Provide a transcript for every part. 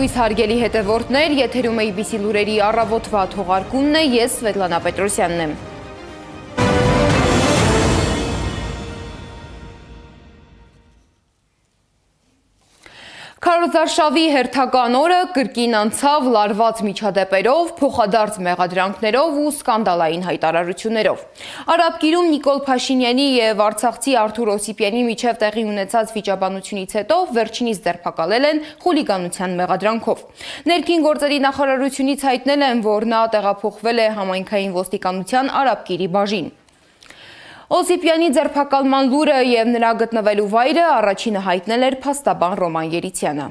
Լույս հարգելի հետևորդներ, եթերում ABC լուրերի առավոտվա թողարկումն է, ես Սվետլանա Պետրոսյանն եմ։ Քարոզարշավի հերթական օրը կրկին անցավ լարված միջադեպերով, փոխադարձ մեղադրանքներով ու սկանդալային հայտարարություններով։ Արաբկիրում Նիկոլ Փաշինյանի և արցախցի Արթուր Օսիպյանի միջև տեղի ունեցած վիճաբանությունից հետո վերջինիս ձերբակալել են խուլիգանության մեղադրանքով։ Ներքին գործերի նախարարությունից հայտնել են, որ նա տեղափոխվել է համայնքային ոստիկանության Արաբկիրի բաժին։ Օսիպյանի ձերբակալման լուրը և նրա գտնվելու վայրը առաջինը հայտնել էր փաստաբան Ռոման Երիցյանը։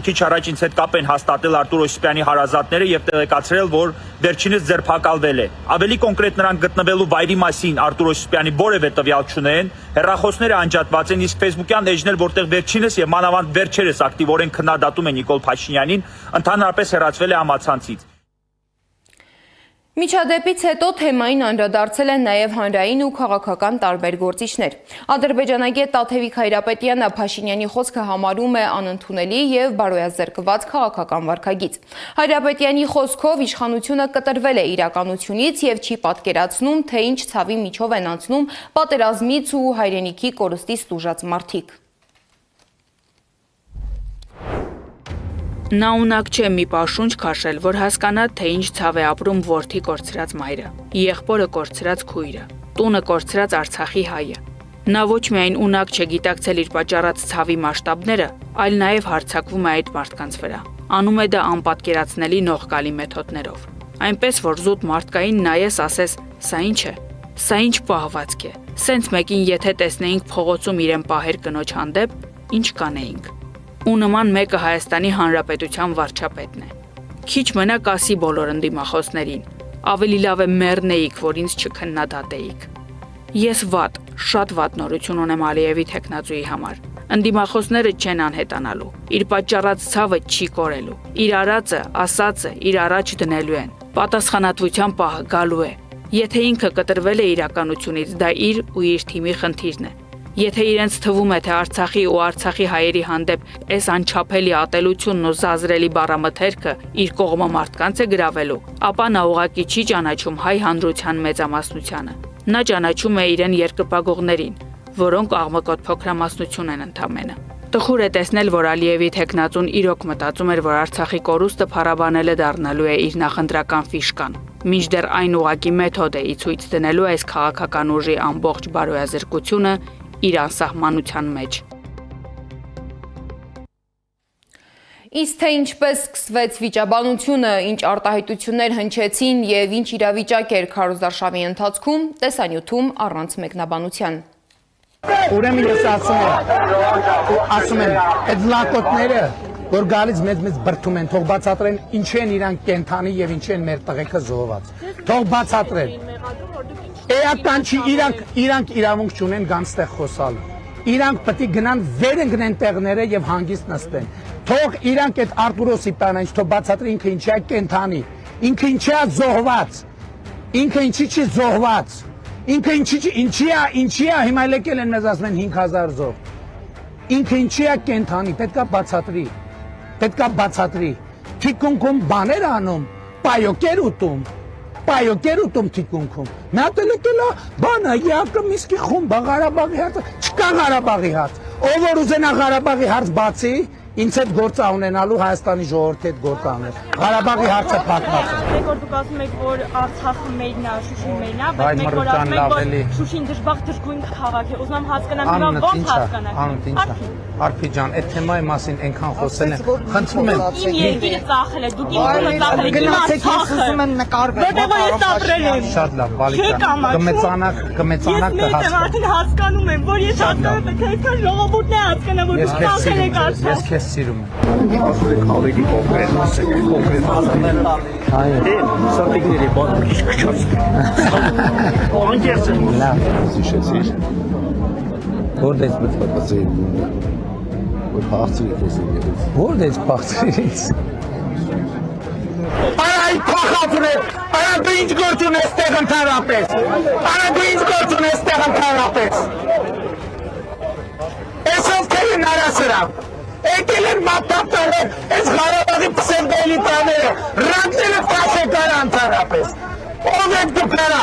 Քիչ առաջ ինձ հետ կապ են հաստատել Արթուր Օսիպյանի հարազատները եւ տեղեկացրել, որ վերջինս ձերբակալվել է։ Ավելի կոնկրետ նրանք գտնվելու վայրի մասին Արթուր Օսիպյանի որևէ տվյալ չունեն, հեռախոսները անջատված են, իսկ Facebook-յան էջն էլ, որտեղ վերջինս եւ մանավանդ վերջերս ակտիվորեն քննադատում է Նիկոլ Փաշինյանին, ընդհանրապես հեռացվել է համացանցից։ Միջադեպից հետո թեմային անդրադարձել են նաև հանրային ու քաղաքական տարբեր գործիչներ։ Ադրբեջանագետ Տաթևիկ Հայրապետյանը Փաշինյանի խոսքը համարում է անընդունելի և բարոյազերկված քաղաքական վարքագիծ։ Հայրապետյանի խոսքով իշխանությունը կտրվել է իրականությունից և չի պատկերացնում, թե ինչ ցավի միջով են անցնում պատերազմից ու հայրենիքի կորստից տուժած մարդիկ։ Նա ունակ չէ մի պաշունչ քաշել, որ հասկանա, թե ինչ ցավ է ապրում որդի կորցրած մայրը, եղբորը կորցրած քույրը, տունը կորցրած Արցախի հայը։ Նա ոչ միայն ունակ չէ գիտակցել իր պատճառած ցավի մասշտաբները, այլ նաև հարձակվում է այդ մարդկանց վրա։ Անում է դա անպատկերացնելի նողկալի մեթոդներով։ Այնպես որ զուտ մարդկային նայես ասես, սա ինչ է, սա ինչ պահվածք է։ Սենց մեկին եթե տեսնեինք փողոցում իրեն պահեր կնոջ հանդեպ, ինչ կանեինք։ Ու նման մեկը Հայաստանի Հանրապետության վարչապետն է։ Քիչ մնաք ասի բոլոր ընդդիմախոսներին, ավելի լավ է մեռնեիք, որ ինձ չքննադատեիք։ Ես շատ վատ նորություն ունեմ Ալիևի թեկնածուի համար։ Ընդդիմախոսները չեն անհետանալու, իր պատճառած ցավը չի կորելու, իր արածը, ասածը իր առաջ դնելու են, պատասխանատվության պահը գալու է։ Եթե ինքը կտրվել է իրականությունից, դա իր ու իր թիմի խնդիրն է։ Եթե իրենց թվում է, թե Արցախի ու Արցախի հայերի հանդեպ այս անչափելի ատելությունն ու զազրելի բառամթերքը իր կողմը մարդկանց է գրավելու, ապա նա ուղղակի չի ճանաչում հայ հանրության մեծամասնությանը։ Նա ճանաչում է իրեն երկրպագողներին, որոնք աղմկոտ փոքրամասնություն են ընդամենը։ Տխուր է տեսնել, որ Ալիևի թեկնածուն իրոք մտածում էր, որ Արցախի կորուստը փառաբանելը դառնալու է իր նախընտրական ֆիշկան, մինչդեռ այն ուղղակի մեթոդ է ի ցույց դնելու այս քաղաքական ուժի ամբողջ բարոյազրկությունը իր անսահմանության մեջ։ Իսկ թե ինչպես սկսվեց վիճաբանությունը, ինչ արտահայտություններ հնչեցին և ինչ իրավիճակ էր քարոզարշավի ընթացքում, տեսանյութում առանց մեկնաբանության։ Ուրեմն ես ասում եմ, այդ լակոտները, որ գալիս մեզ բրդում են, թող բացատրեն ինչ են իրանք կենթանի և ինչ են մեր տղեկը զոհված։ Թող բացատրեն։ Էական չի, իրանք իրավունք չունեն գանստեղ խոսալու։ Իրանք պետք է գնան վեր ընկնեն տեղները և հանգիստ նստեն։ Թող իրանք այդ Արթուր Օսիպյանը թող բացատրի ինքը ինչի է կենթանի, ինքը ինչի է զոհված, ինքը ինչի չի զոհված, ինքը ինչի է հիմա եկել են մեզ ասում են 5000 զոհ։ Ինքը ինչի է կենթանի, պետք է բացատրի։ Թիկունքում բաներ անում, պայոկեր ուտում թիկունքում։ Մի հատ էլ եկել է բանը, յակը միսկի խումբը, Ղարաբաղի հարցը, չկա Ղարաբաղի հարց։ Ով որ ուզենա Ղարաբաղի հարց բացի, ինձ հետ գործ ունենալու Հայաստանի ժողովրդի հետ գործ անել։ Ղարաբաղի հարցը փակված է։ Մեկ որ դուք ասում եք, որ Արցախը մերն է, Շուշին մերն է, բայց մեկ որ ասում եք, որ Շուշին դժբախտ-դժգույն քաղաք է, ուզում հասկանամ հիմա ո՞նց հասկանաք։ Անուտ ինչ է։ Արփի ջան, այդ թեմայի մասին այնքան խոսել են։ Խնդրում եմ։ Իմ երկիրը ծախել է, դուք իմ տունը ծախել եք, իմ Արցախը։ Ուզում են նկարվել։ Որտեղ ես ապրել եմ։ Շատ լավ, բալիկա։ Կմեծանաք Ես արդեն հասկանում եմ, որ ես հասկանում եմ, թե այսքան ժողովուրդն է հասկանա, որ դուք ծախել եք Արցախ։ Ես քեզ սիրում եմ։ Ավելի կոնկրետ սարտիկների բանը քիչ քչած։ Անկեղծ է։ Լավ, զիշեցիր։ Որտե՞ց մտածեցի։ Որ փախցրի քեսից։ Որտե՞ց փախցրից։ Այ փախացրե։ Արա դու ինչ գործ ունես տեղ ընդհանրապես։ Արա դու ինչ գործ ունես տեղ ընդհանրապես։ Էսով թե նարասրա։ եկել են մատապտալեր, այս Ղարաբաղի պսևդոելիտաները, ռակները տաշեկար անցարապես, ով եք դուք հրա,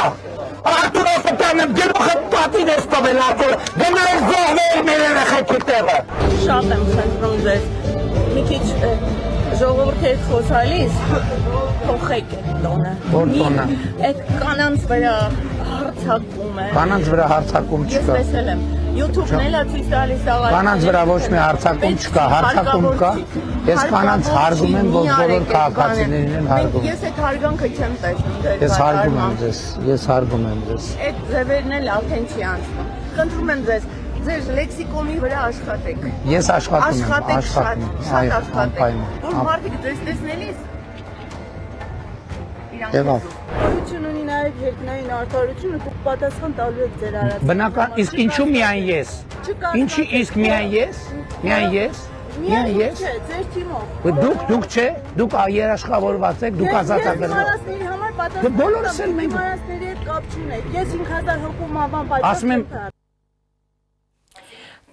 Արտուր Օսպետյանը գլուխը պատին ես տվել արկորը, գնայր զողվել մեր երեխեքի տեղը։ Շատ եմ խնդրում ձեզ, մի քիչ ժողովուրդ հետ խոսալիս փոխեք այդ տոնը։ Որ տոնը։ Այդ կանանց վրա հարցակում է։ Կանանց վրա հարցակում Ես չկա։ տեսել եմ YouTube-ն էլ է ցույց տալիս աղա։ Կանանց վրա ոչ մի հարցակում չկա, հարցակում կա։ Ես կանանց հարգում եմ, որ բոլոր քաղաքացիներին են հարգում։ Ես այդ հարգանքը չեմ տեսնում։ Ես հարգում եմ ձեզ, ես հարգում եմ ձեզ։ Այդ ձևերն էլ արդեն չի անցնում։ Խնդրում եմ ձեզ, ձեր լեքսիկոնի վրա աշխատեք։ Ես աշխատում եմ, Աշխատեք շատ, շատ աշխատեք։ Որ անպայման։ մարդիկ ձեզ տեսնելիս Եղավ։ Արդարություն ունի նաև երկնային արդարությունը, դուք պատասխան տալու եք ձեր արած։ Բնական, իսկ ինչու միայն ես։ Ինչի իսկ միայն ես։ Միայն ես։ Միայն ես։ Չէ, ձեր թիմով։ Դուք չէ, դուք երաշխավորված եք, դուք ազատագրված։ Մարասների համար պատասխան։ Բոլորս էլ մենք։ Մարասների հետ կապ չունեք։ Ես 5000 հոգու մավան Ասում եմ, պատասխան։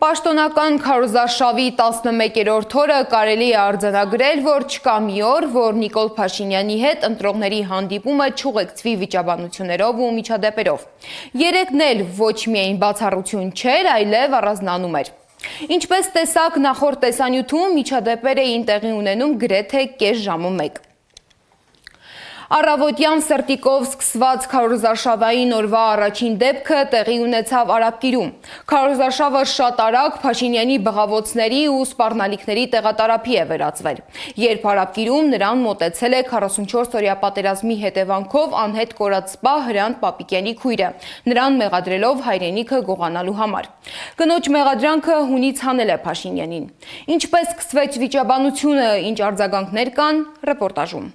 Պաշտոնական քարոզարշավի 11-րդ օրը կարելի է արձանագրել, որ չկա մի օր, որ Նիկոլ Փաշինյանի հետ ընտրողների հանդիպումը չուղեկցվի վիճաբանություններով ու միջադեպերով։ Երեքն էլ ոչ միայն բացառություն չէր, այլև առանձնանում էր։ Ինչպես տեսակ նախորդ տեսանյութում, միջադեպերը էին տեղի ունենում գրեթե կես ժամը մեկ։ Առավոտյան Սերտիկով սկսված քարոզարշավային օրվա առաջին դեպքը տեղի ունեցավ Արաբկիրում։ Քարոզարշավը շատ արագ Փաշինյանի բղավոցների ու սպառնալիքների տեղատարափի է վերածվել։ Երբ Արաբկիրում նրան մոտեցել է 44-օրյա պատերազմի հետևանքով անհետ կորած սպա Հրանտ Պապիկյանի քույրը, նրան մեղադրելով հայրենիքը գողանալու համար։ Կնոջ մեղադրանքը հունից հանել է Փաշինյանին։ Ինչպես սկսվեց վիճաբանությունը, ինչ արձագանքներ կան, ռեպորտաժում։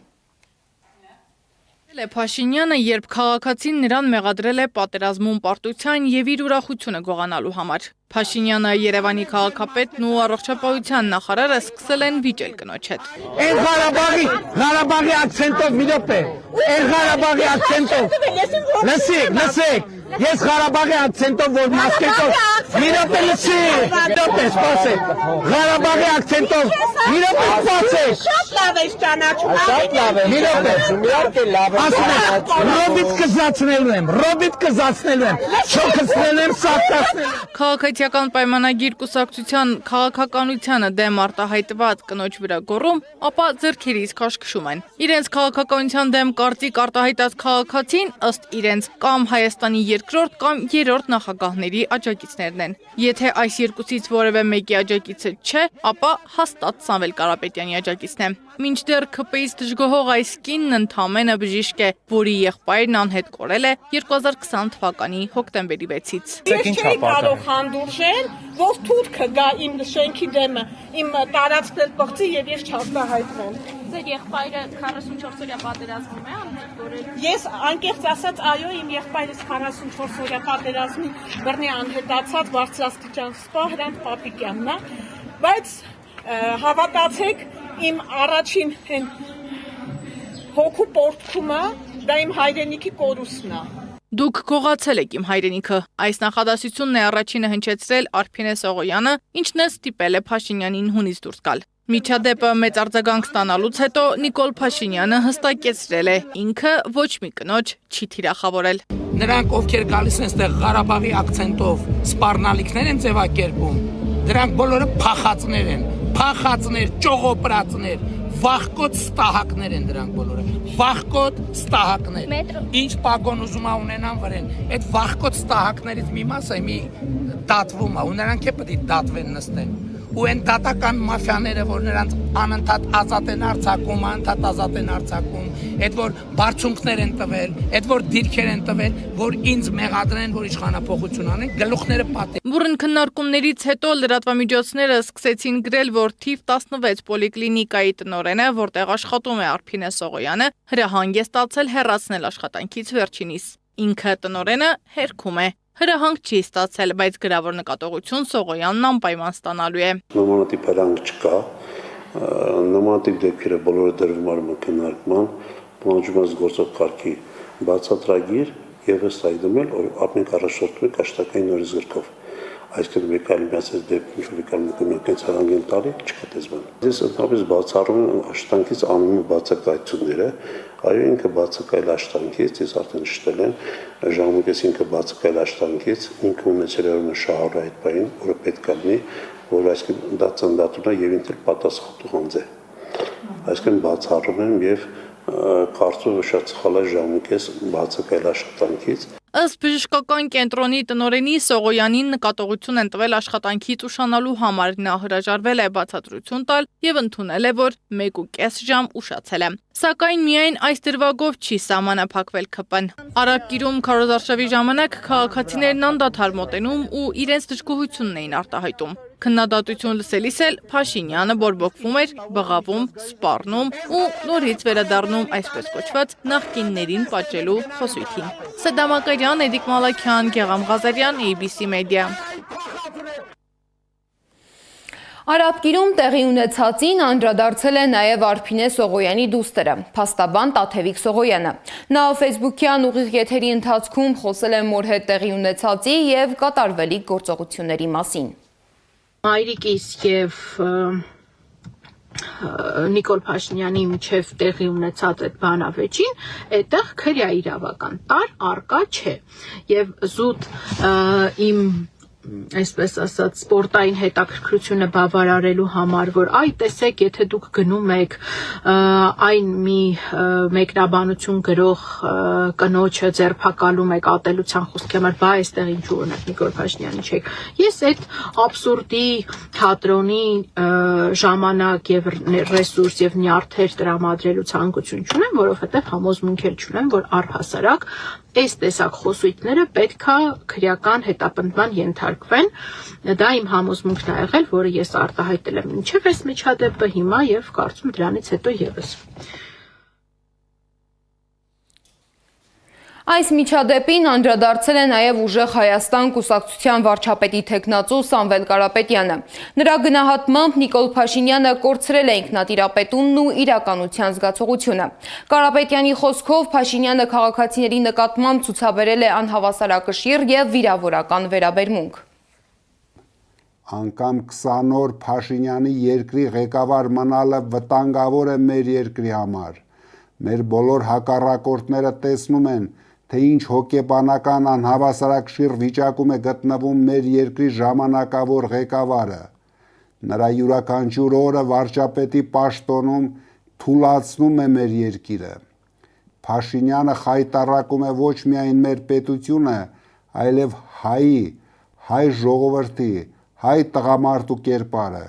Փաշինյանը, երբ քաղաքացին նրան մեղադրել է պատերազմում պարտության եւ իր ուրախությունը գողանալու համար։ Փաշինյանը, Երևանի քաղաքապետն ու առողջապահության նախարարը սկսել են վիճել կնոջ հետ։ Այն Ղարաբաղի ակցենտով մի րոպե։ Այն Ղարաբաղի ակցենտով։ Լսեք։ Ես Ղարաբաղի ակցենտով որ մասկետով մի րոպե լսեք։ Րոպե, սպասեք։ Ղարաբաղի ակցենտով մի րոպե սպասեք։ Շատ լավ է ճանաչում։ Շատ լավ է։ Մի րոպե։ Իհարկե լավ է։ Ասում եմ, ռոբիտ կզացնելու եմ, շոքացնելու եմ, սակտացնելու եմ։ Քաղաքացիական պայմանագիր կուսակցության քաղաքականությանը դեմ արտահայտված կնոջ վրա գոռում, ապա ձեռքերից քաշքշում են։ Իրենց քաղաքականության դեմ կարծիք արտահայտած քաղաքացին ըստ իրենց կամ Հայաստանի երկրորդ կամ երրորդ նախագահների աջակիցներն են։ Եթե այս երկուսից որևէ մեկի աջակիցը չէ, ապա հաստատ Սամվել Կարապետյանի աջակիցն է։ Մինչդեռ ԿՊ-ից դժգոհող այս կինն ընդամենը բժիշկ է, որի եղբայրն անհետ կորել է 2020 թվականի հոկտեմբերի 6-ից։ Ես չէի կարող հանդուրժել, որ թուրքը գա իմ շենքի դեմը, իմ տարածքներ պղծի եւ ես չարտահայտվեմ։ Ձեր եղբայրը 44-օրյա պատերազմում է անհետ կորել։ Ես անկեղծ ասած, այո, իմ եղբայրս 44-օրյա պատերազմի բռնի անհետացած բարձրաստիճան սպա Հրանտ Պապիկյանն է, բայց հավատացեք, իմ առաջին հոգու պորտքումը դա իմ հայրենիքի կորուստն է։ Դուք գողացել եք իմ հայրենիքը։ Այս նախադասությունն է առաջինը հնչեցրել Արփինե Սողոյանը, ինչն է ստիպել է Փաշինյանին հունից դուրս գալ։ Միջադեպը մեծ արձագանք ստանալուց հետո Նիկոլ Փաշինյանը հստակեցրել է, ինքը ոչ մի կնոջ չի թիրախավորել։ Նրանք ովքեր գալիս են այստեղ Ղարաբաղի ակցենտով սպառնալիքներ են ձևակերպում, դրանք բոլորը փախածներ են, ճողոպրածներ, վախկոտ ստահակներ են դրանք բոլորը, վախկոտ ստահակներ։ Ինչ պագոն ուզում ա ունենան վրեն, այդ վախկոտ ստահակներից մի մասը մի դատվում ա, ու նրանք է պետք է դատվեն նստեն։ Ու այն դատական մաֆիաները, որ նրանց անընդհատ ազատ են արձակում, այդ որ բարձունքներ են տվել, այդ որ դիրքեր են տվել, որ ինձ մեղադրեն, որ իշխանապողություն անեն, գլուխները պատի։ Բուրըն քննարկումներից հետո լրատվամիջոցները սկսեցին գրել, որ թիվ 16 պոլիկլինիկայի տնօրենը, որտեղ աշխատում է Արփինե Սողոյանը, հրահանգ է ստացել հեռացնել աշխատանքից վերջինիս։ Ինքը տնօրենը հերքում է։ Հրահանգ չի ստացել, բայց գրավոր նկատողություն Սողոյանն անպայման ստանալու է։ Նմանատիպ հրահանգ չկա, նմանատիպ դեպքերը բոլորը դրվում արվում են քննարկման, պահանջված գործող կարգի բացատրագիր եւ ըստ այդմ էլ ամեն առաջորդում է աշխատանքային օրենսգրքով։ այսինքն մեկ այլ միացած դեպքում մեկ այլ մեկնարկից հարանգ են տալի, չկա դες բան։ Ես ընդհանրապես բացառում եմ աշխատանքից անունը բացակայությունները, այո ինքը բացակայել աշխատանքից, ես արդեն նշել եմ, ժամանակից ինքը բացակայել աշխատանքից, ինքը ունեցել է շահառու այդ բանին, որը պետք է լինի, որ այսինքն դա ծնդատուն է եւ ինքն պատասխանատու հանձ է։ Այսինքն բացառում եմ եւ կարծում եմ շատ սխալ է ժամանակից բացակայել աշխատանքից։ Ըստ բժշկական կենտրոնի տնօրենի Սողոյանին նկատողություն են տվել աշխատանքից ուշանալու համար, նա հրաժարվել է բացատրություն տալ եւ ընդունել է, որ 1.5 ժամ ուշացել է։ Սակայն միայն այս դրվագով չի սահմանափակվել ԿՊ-ն։ Արաբկիրում քարոզարշավի ժամանակ քաղաքացիներն անդադար մոտենում ու իրենց դժգոհությունն էին արտահայտում։ Քննադատություն լսելիս էլ Փաշինյանը բորբոքվում էր, բղավում, սպառնում ու նորից վերադառնում այսպես կոչված նախկիններին պատժելու խոսույթին։ Սեդամակարյան, Էդիկ Մալաքյան, Գեղամ Ղազարյան, ABC Media։ Արաբկիրում տեղի ունեցածին անդրադարձել է նաև Արփինե Սողոյանի դուստերը, փաստաբան Տաթևիկ Սողոյանը։ Նա Facebook-յան ուղիղ եթերի ընթացքում խոսել է մոր հետ տեղի ունեցածի եւ կատարվելիք գործողությունների մասին։ Մայրիկիս եւ Նիկոլ Փաշինյանի միջև տեղի ունեցած այդ բանավեճին, այդտեղ քրյա իրավական տար արկա չէ։ Եվ զուտ իմ այսպես ասած սպորտային հետաքրքրությունը բավարարելու համար, որ այ տեսեք, եթե դուք գնում եք այն մի մեկնաբանություն գրող կնոջը ձերբակալում եք ատելության խոսքի համար, բա այստեղ ինչու օրինակ Նիկոլ Փաշինյանի չեք։ Ես այդ աբսուրդի թատրոնի ժամանակ եւ ռեսուրս եւ նյարդեր տրամադրելու ցանկություն չունեմ, որովհետեւ համոզմունք էլ չունեմ, որ առհասարակ այս տեսակ խոսույթները պետքա քրեական հետապնդման ենթարկվեն, դա իմ համոզմունքն է եղել, որը ես արտահայտել եմ մինչև այս միջադեպը հիմա եւ կարծում դրանից հետո եւս։ Այս միջադեպին անդրադարձել է նաև Ուժեղ Հայաստան կուսակցության վարչապետի թեկնածու Սամվել Կարապետյանը։ Նրա գնահատմամբ Նիկոլ Փաշինյանը կորցրել է ինքնատիրապետումն ու իրականության զգացողությունը։ Կարապետյանի խոսքով Փաշինյանը քաղաքացիների նկատմամբ ցուցաբերել է անհավասարակշիռ եւ վիրավորական վերաբերմունք։ Անկամ 20 օր Փաշինյանի երկրի ղեկավար մնալը վտանգավոր է մեր երկրի համար։ Մեր բոլոր հակառակորդները տեսնում են, թե ինչ հոգեբանական անհավասարակշիռ վիճակում է գտնվում մեր երկրի ժամանակավոր ղեկավարը։ Նրա յուրաքանչյուր օրը վարչապետի պաշտոնում թուլացնում է մեր երկիրը։ Փաշինյանը խայտառակում է ոչ միայն մեր պետությունը, այլև հայ ժողովրդի, հայ տղամարդու կերպարը։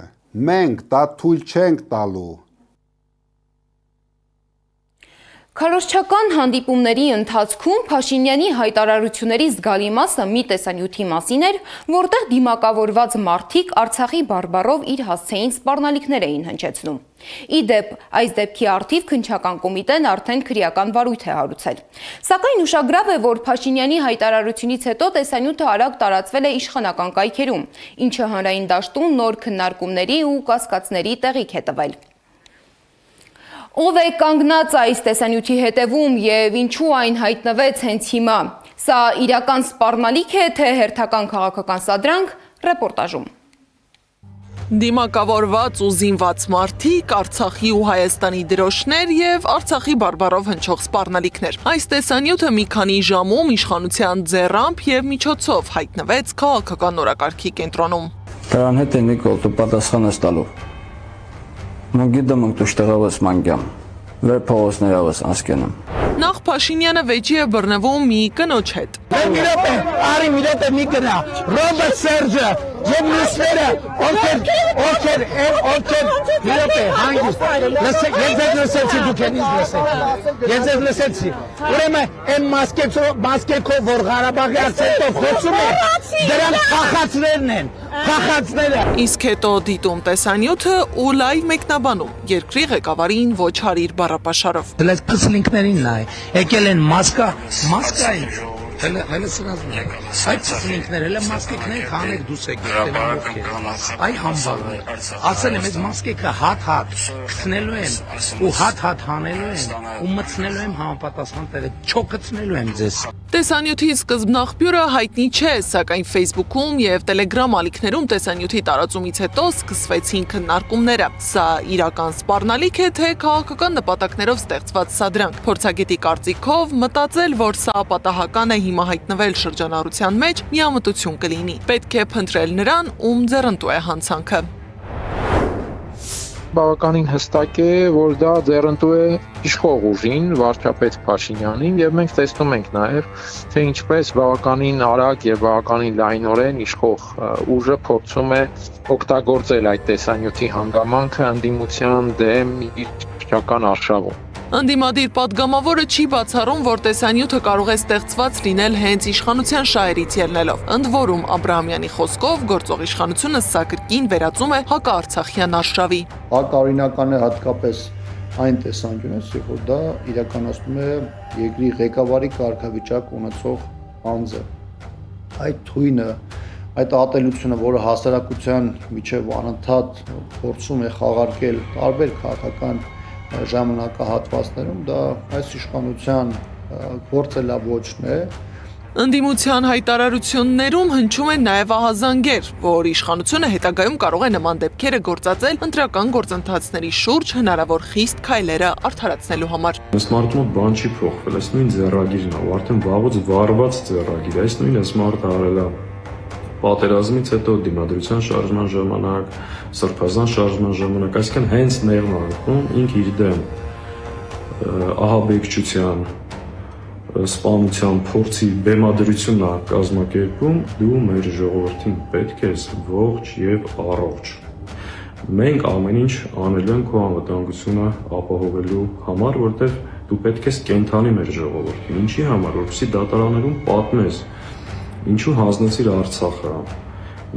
Մենք դա թույլ չենք տալու։ Քարոզչական հանդիպումների ընթացքում Փաշինյանի հայտարարությունների զգալի մասը մի տեսանյութի մասին էր, որտեղ դիմակավորված մարդիկ Արցախի բարբառով իր հասցեին սպառնալիքներ էին հնչեցնում։ Ի դեպ, այս դեպքի առթիվ քննչական կոմիտեն արդեն քրեական վարույթ է հարուցել։ Սակայն ուշագրավ է, որ Փաշինյանի հայտարարությունից հետո տեսանյութը արագ տարածվել է իշխանական կայքերում, ինչը հանրային դաշտում նոր քննարկումների ու կասկածների տեղիք է տվել։ Ով է կանգնած այս տեսանյութի հետևում եւ ինչու այն հայտնվեց հենց հիմա։ Սա իրական սպառնալիք է, թե հերթական քաղաքական սադրանք, ռեպորտաժում։ Դիմակավորված ու զինված մարդիկ, Արցախի ու Հայաստանի դրոշներ եւ Արցախի բարբառով հնչող սպառնալիքներ։ Այս տեսանյութը մի քանի ժամում իշխանության ձեռամբ եւ միջոցով հայտնվեց քաղաքական օրակարգի կենտրոնում։ Դրան հետ է Նիկոլ, դու պատասխան ես տալու։ Մոգիդում ենք դուշտեղավս մանգյամ, վեր փողոցներավս անսկենում։ Նախ Փաշինյանը վեճի է բռնվում մի կնոջ հետ։ Արի միլոտ մի կնա, Ռոբերտ Սերջը, եւ մյուսները, ովքեր միլոտ հանգիստ, լսեք, ես լսեցի դուք են ինձ լսեք, ես լսեցի, ուրեմն այն մասկեքով, որ Ղարաբաղի ակցենտով խոսում է, դրանք փախածներն են, փախածները։ Իսկ հետո դիտում տեսանյութը ու լայվ մեկնաբանում երկրի ղեկավարին ոչ հարիր բառապաշարով։ Դες փսլինքներին նայ, եկել են մասկային, Hele sırasında. Ay sizinkler hele maskekler kanek dusek ay hambalı. Aslında maskekle hat kısneluen. O hat haneluen. Ummatsneluen hampatasman tele çok kısneluen zes. Տեսանյութի սկզբնաղբյուրը հայտնի չէ, սակայն Facebook-ում եւ Telegram ալիքներում տեսանյութի տարածումից հետո սկսվեցին քննարկումները։ Սա իրական սպառնալիք է, թե քաղաքական նպատակներով ստեղծված սադրանք։ Փորձագետի կարծիքով մտածել, որ սա պատահական է հիմա հայտնվել շրջանառության մեջ, միամտություն կլինի։ Պետք է փնտրել նրան, ում ձեռնտու է հանցանքը։ Բավականին հստակ է, որ դա ձեռնտու է իշխող ուժին, վարչապետ Փաշինյանին, եւ մենք տեսնում ենք նաեւ, թե ինչպես բավականին արագ եւ բավականին լայնորեն իշխող ուժը փորձում է օգտագործել այդ տեսանյութի հանգամանքը ընդդիմության դեմ իր քրական արշավում։ Անդիմադիր падգամավորը չի բացառում, որ տեսանյութը կարող է ստեղծված լինել հենց իշխանության շահերից ելնելով։ Ընդ որում Աբրահամյանի խոսքով գործող իշխանությունը սա կրկին վերածում է հակաարցախյան արշավի։ Հակաօրինական է հատկապես այն տեսանկյունից, որ դա իրականացնում է երկրի ղեկավարի կարգավիճակ ունեցող անձը։ Այդ թույնը, այդ ատելությունը, որը հասարակության միջև անընդհատ փորձում է խաղարկել տարբեր քաղաքական ժամանակահատվածներում, դա այս իշխանության գործելավոճն է։ Ընդդիմության հայտարարություններում հնչում են նաև ահազանգեր, որ իշխանությունը հետագայում կարող է նման դեպքերը գործածել ընտրական գործընթացների շուրջ հնարավոր խիստ քայլերը արդարացնելու համար։ Այս մարդու մոտ բան չի փոխվել, այս նույն ձեռագիրն է, արդեն վաղուց վարված ձեռագիր, այս նույն այս մարդը արել է պատերազմից հետո դիմադրության շարժման ժամանակ, սրբազան շարժման ժամանակ, այսինքն հենց ներն անկում ինք իր դեմ ահաբեկչության, սպանության փորձի բեմադրությունն է կազմակերպում, դու մեր ժողովրդին պետք ես ողջ եւ առողջ։ Մենք ամեն ինչ անելու ենք քո անվտանգությունը ապահովելու համար, որտեղ դու պետք ես կենթանի մեր ժողովրդին։ Ինչի համար, որպեսզի դատարաններում պատմես ինչու հանձնեցիր Արցախը,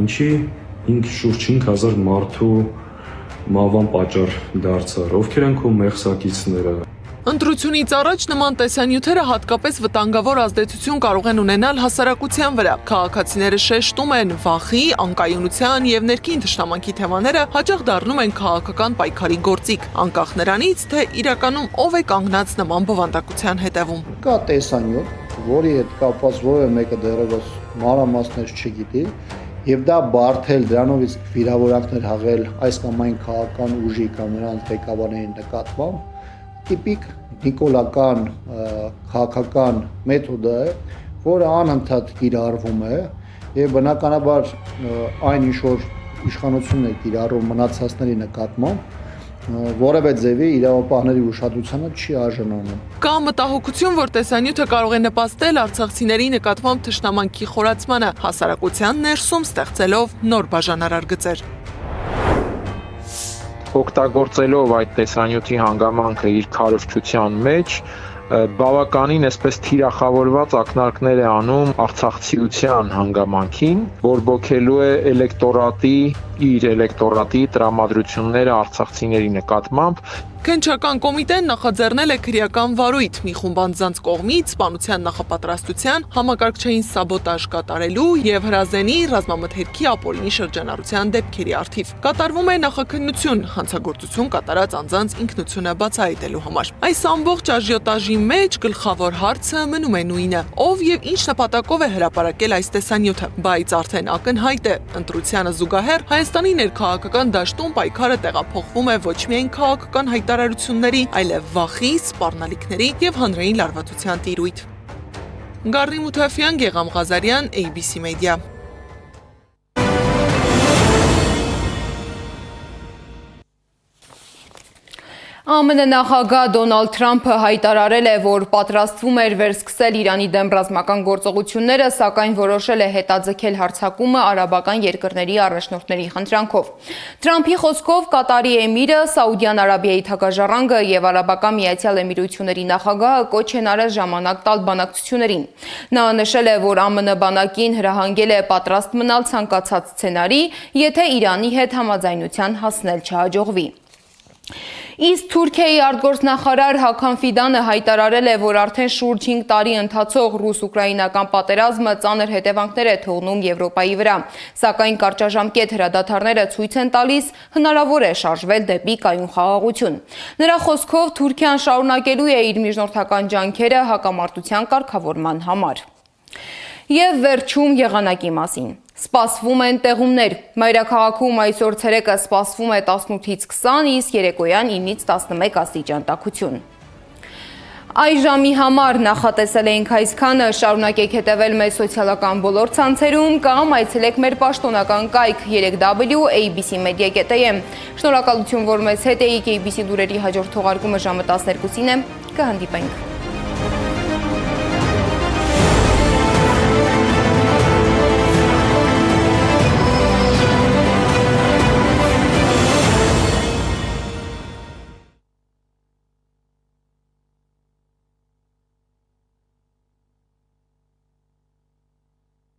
ինչի շուրջ 5000 մարդու մահվան պատճառ դարձար, ովքեր են քո մեղսակիցները։ Ընտրությունից առաջ նման տեսանյութերը հատկապես վտանգավոր ազդեցություն կարող են ունենալ հասարակության վրա։ Քաղաքացիները շեշտում են վախի, անկայունության եւ ներքին թշնամանքի թեմաները հաճախ դառնում են քաղաքական պայքարի գործիք, անկախ նրանից, թե իրականում ով է կանգնած նման բովանդակության հետևում։ Կա տեսանյութ, որի հետ կապված որևէ մեկը դեռևս մանրամասներ չգիտի, եւ դա բարթել դրանով իսկ վիրավորանքներ հաղել այս կամ այն քաղաքական ուժի կամ նրանց ղեկավարների նկատմամբ տիպիկ նիկոլական քաղաքական մեթոդ է, որը անընդհատ կիրառվում է եւ բնականաբար այն ինչ որ իշխանությունն է կիրառում մնացածների նկատմամբ որևէ ձևի իրավապահների ուշադրությանը չի արժանանում։ Կա մտահոգություն, որ տեսանյութը կարող է նպաստել արցախցիների նկատմամբ թշնամանքի խորացմանը, հասարակության ներսում ստեղծելով նոր բաժանարար գծեր։ Օգտագործելով այդ տեսանյութի հանգամանքը իր քարոզչության մեջ, բավականին այսպես թիրախավորված ակնարկներ է անում արցախցիության հանգամանքին, բորբոքելու է իր էլեկտորատի տրամադրությունները արցախցիների նկատմամբ։ Քննչական կոմիտեն նախաձեռնել է քրեական վարույթ մի խումբ անձանց կողմից սպանության նախապատրաստության, համակարգչային սաբոտաժ կատարելու եւ հրազենի ռազմամթերքի ապօրինի շրջանառության դեպքերի առթիվ։ Կատարվում է նախաքննություն, հանցագործություն կատարած անձանց ինքնությունը բացահայտելու համար։ Այս ամբողջ աժիոտաժի մեջ գլխավոր հարցը մնում է նույնը՝ ով եւ ինչ նպատակով է հրապարակել այս տեսանյութը, բայց արդեն ակնհայտ է, ընտրությանը զուգահեռ Հայաստանի ներքաղաքական դաշտում պայքարը տեղափոխվում է ոչ միայն քաղաքական հայտարարությունների, այլև վախի, սպառնալիքների եւ հանրային լարվածության տիրույթ։ Գառնի Մութաֆյան, Գեգամ Ղազարյան, ABC Media։ ԱՄՆ նախագահ Դոնալդ Թրամփը հայտարարել է, որ պատրաստվում էր վերսկսել Իրանի դեմ ռազմական գործողությունները, սակայն որոշել է հետաձգել հարձակումը արաբական երկրների առաջնորդների խնդրանքով։ Թրամփի խոսքով Կատարի էմիրը, Սաուդյան Արաբիայի թագաժառանգը եւ Արաբական Միացյալ Էմիրությունների նախագահը կոչ են արել ժամանակ տալ բանակցություններին։ Նա նշել է, որ ԱՄՆ բանակին հրահանգել է պատրաստ մնալ ցանկացած սցենարի, եթե Իրանի հետ համաձայնության հասնել չհաջողվի։ Իսկ Թուրքիայի արտգործնախարար Հական Ֆիդանը հայտարարել է, որ արդեն շուրջ 5 տարի ընթացող ռուս-ուկրաինական պատերազմը ծանր հետևանքներ է թողնում Եվրոպայի վրա, սակայն կարճաժամկետ հրադադարները ցույց են տալիս հնարավոր է շարժվել դեպի կայուն խաղաղություն։ Նրա խոսքով Թուրքիան շարունակելու է իր միջնորդական ջանքերը հակամարտության կարգավորման համար։ Եվ վերջում եղանակի մասին։ Սպասվում են տեղումներ։ Մայրաքաղաքում այսօր ցերեկը սպասվում է 18-ից 20, իսկ երեկոյան 9-ից 11 աստիճան տաքություն։ Այս ժամի համար նախատեսել էինք այսքանը, շարունակեք հետևել մեզ սոցիալական բոլոր ցանցերում կամ այցելեք մեր պաշտոնական կայք 3w.abc-media.am։ Շնորհակալություն, որ մեզ հետ էիք, ABC լուրերի հաջորդ թողարկումը ժամը 12-ին է, կհանդիպենք։